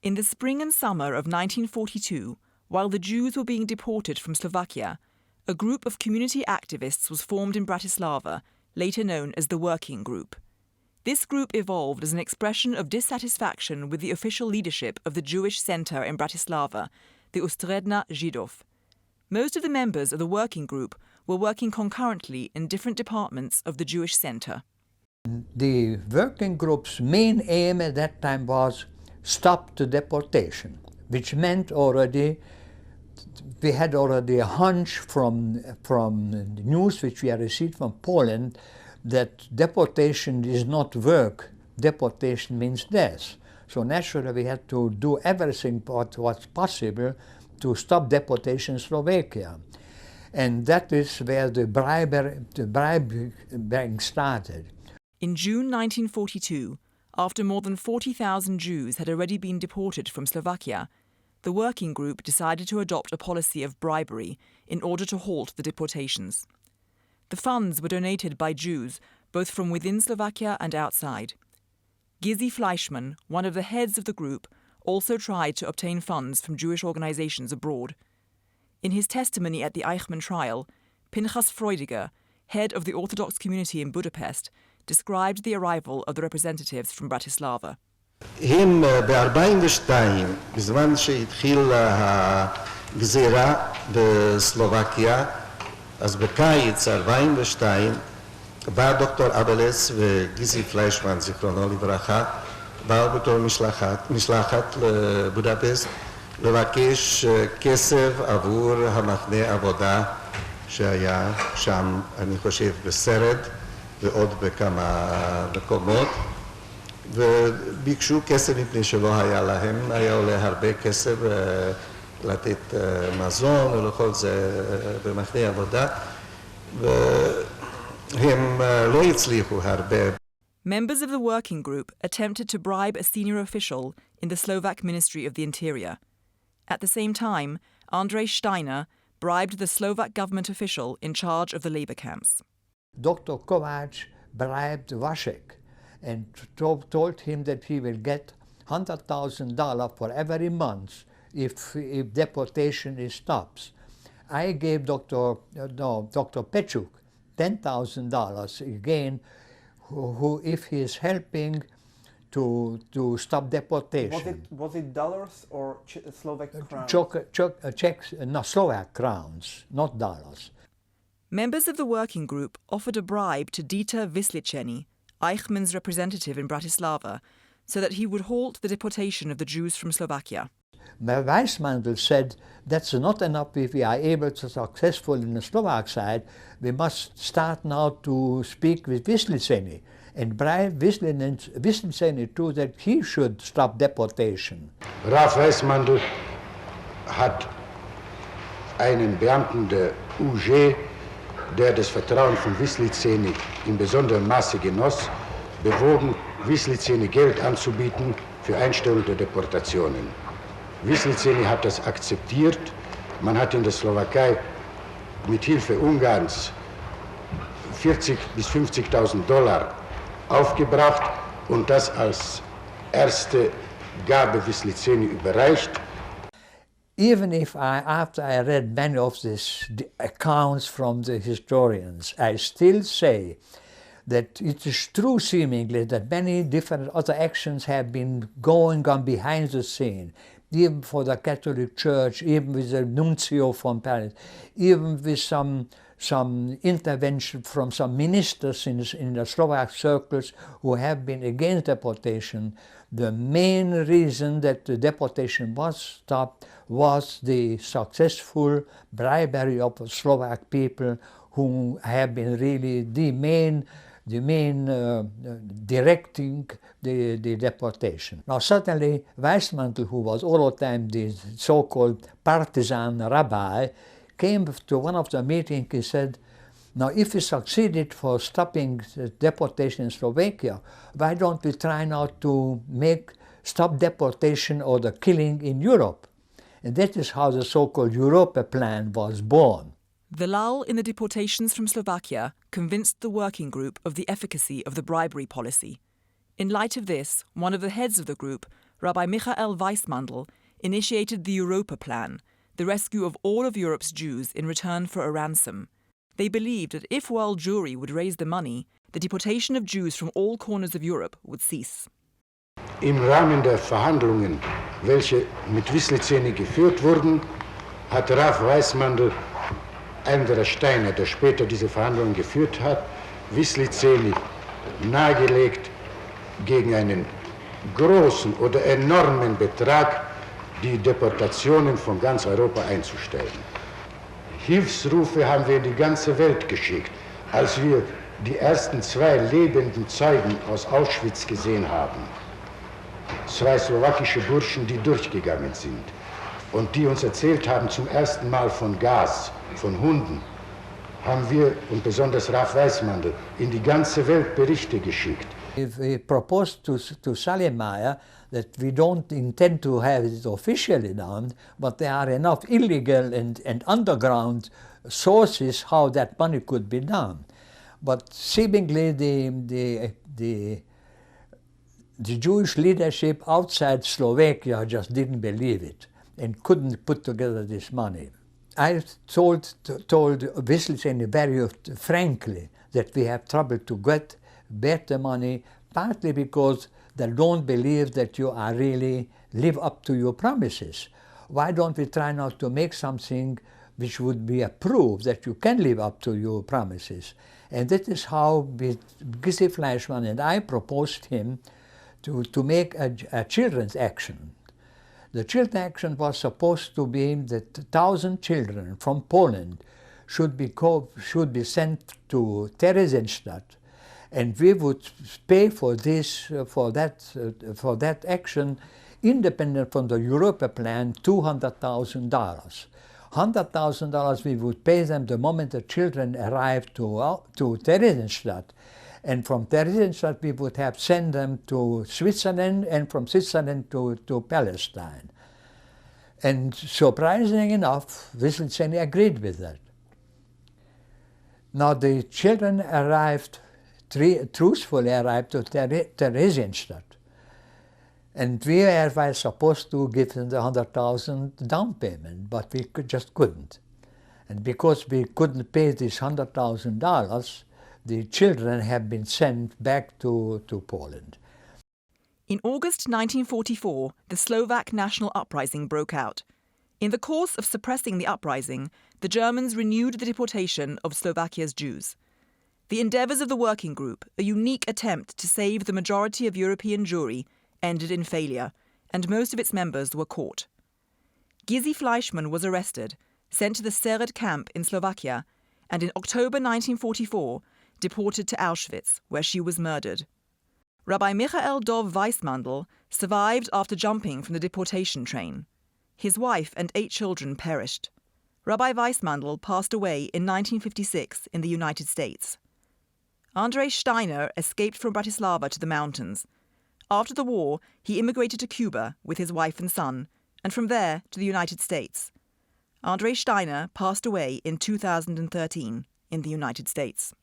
In the spring and summer of 1942, while the Jews were being deported from Slovakia, a group of community activists was formed in Bratislava, later known as the Working Group. This group evolved as an expression of dissatisfaction with the official leadership of the Jewish centre in Bratislava, the Ústredna Židov. Most of the members of the Working Group were working concurrently in different departments of the Jewish centre. The Working Group's main aim at that time was stop the deportation, which meant we had already a hunch from the news which we had received from Poland that deportation is not work, deportation means death. So naturally we had to do everything what was possible to stop deportation in Slovakia. And that is where the bribe started. In June 1942, after more than 40,000 Jews had already been deported from Slovakia, the Working Group decided to adopt a policy of bribery in order to halt the deportations. The funds were donated by Jews both from within Slovakia and outside. Gizzy Fleischmann, one of the heads of the group, also tried to obtain funds from Jewish organizations abroad. In his testimony at the Eichmann trial, Pinchas Freudiger, head of the Orthodox community in Budapest, described the arrival of the representatives from Bratislava. הם ב-42, בזמן שהתחיל הגזירה בסלובקיה, אז בקיץ 42, בא דוקטור אבלס וגיזי פליישמן, זיכרונו לברכה, באו בתור משלחת לבודפשט לבקש כסף עבור המחנה עבודה שהיה שם, אני חושב, בסרד ועוד בכמה מקומות. וביקשו כסף מפני שלא היה להם, היה עולה הרבה כסף לתת מזון ולכל זה במחנה עבודה, והם לא הצליחו הרבה. Members of the Working Group attempted to bribe a senior official in the Slovak Ministry of the Interior. At the same time, Andrej Steiner bribed the Slovak government official in charge of the labour camps. Dr. Kovac bribed Vashem and told him that he will get $100,000 for every month if deportation stops. I gave Dr. Pechuk $10,000 again, who if he is helping to stop deportation. Was it dollars or Slovak crowns? Slovak crowns, not dollars. Members of the Working Group offered a bribe to Dieter Wisličeny, Eichmann's representative in Bratislava, so that he would halt the deportation of the Jews from Slovakia. Weissmandl said that's not enough if we are able to successful in the Slovak side. We must start now to speak with Wisličeny and bribe Wisličeny too that he should stop deportation. Graf Weissmandl hat einen Beamten der UG, der das Vertrauen von Wisličeny in besonderem Maße genoss, bewogen, Wisličeny Geld anzubieten für Einstellung der Deportationen. Wisličeny hat das akzeptiert. Man hat in der Slowakei mit Hilfe Ungarns 40.000 bis 50.000 Dollar aufgebracht und das als erste Gabe Wisličeny überreicht. Even if after I read many of these accounts from the historians, I still say that it is true seemingly that many different other actions have been going on behind the scene, even for the Catholic Church, even with the nuncio from Paris, even with some intervention from some ministers in the Slovak circles who have been against deportation. The main reason that the deportation was stopped was the successful bribery of Slovak people who have been really the main directing the deportation. Now suddenly Weissmandl, who was all the time the so-called partisan rabbi, came to one of the meetings. He said, now if we succeeded for stopping the deportation in Slovakia, why don't we try now to stop deportation or the killing in Europe? And that is how the so-called Europa plan was born. The lull in the deportations from Slovakia convinced the Working Group of the efficacy of the bribery policy. In light of this, one of the heads of the group, Rabbi Michael Weissmandl initiated the Europa Plan, the rescue of all of Europe's Jews in return for a ransom. They believed that if world Jewry would raise the money, the deportation of Jews from all corners of Europe would cease. Im Rahmen der Verhandlungen, welche mit Wislitzeni geführt wurden, hat Rav Weissmandl, einer der Steiner, der später diese Verhandlungen geführt hat, Wislitzeni nahegelegt, gegen einen großen oder enormen Betrag die Deportationen von ganz Europa einzustellen. Hilfsrufe haben wir in die ganze Welt geschickt. Als wir die ersten 2 lebenden Zeugen aus Auschwitz gesehen haben, 2 slowakische Burschen, die durchgegangen sind und die uns erzählt haben zum ersten Mal von Gas, von Hunden, haben wir, und besonders Rav Weissmandl, in die ganze Welt Berichte geschickt. We proposed to Salimaya that we don't intend to have it officially done, but there are enough illegal and underground sources how that money could be done. But seemingly the Jewish leadership outside Slovakia just didn't believe it and couldn't put together this money. I told Wislitzeni very frankly that we have trouble to get the money, partly because they don't believe that you are really live up to your promises. Why don't we try now to make something which would be a proof that you can live up to your promises? And that is how Gizzi Fleischmann and I proposed him to make a children's action. The children's action was supposed to be that 1,000 children from Poland should be sent to Theresienstadt, and we would pay for this, for that action, independent from the Europa Plan, $200,000. $100,000 we would pay them the moment the children arrived to Theresienstadt, and from Theresienstadt we would have sent them to Switzerland, and from Switzerland to Palestine. And surprisingly enough, Wislitzeni agreed with that. Now the children truthfully arrived to Theresienstadt, and we were supposed to give them the $100,000 down payment, but we just couldn't. And because we couldn't pay this $100,000, the children have been sent back to Poland. In August 1944, the Slovak national uprising broke out. In the course of suppressing the uprising, the Germans renewed the deportation of Slovakia's Jews. The endeavours of the Working Group, a unique attempt to save the majority of European Jewry, ended in failure, and most of its members were caught. Gizzi Fleischmann was arrested, sent to the Sered camp in Slovakia, and in October 1944 deported to Auschwitz, where she was murdered. Rabbi Michael Dov Weissmandl survived after jumping from the deportation train. His wife and 8 children perished. Rabbi Weissmandl passed away in 1956 in the United States. Andrei Steiner escaped from Bratislava to the mountains. After the war, he immigrated to Cuba with his wife and son, and from there to the United States. Andrei Steiner passed away in 2013 in the United States.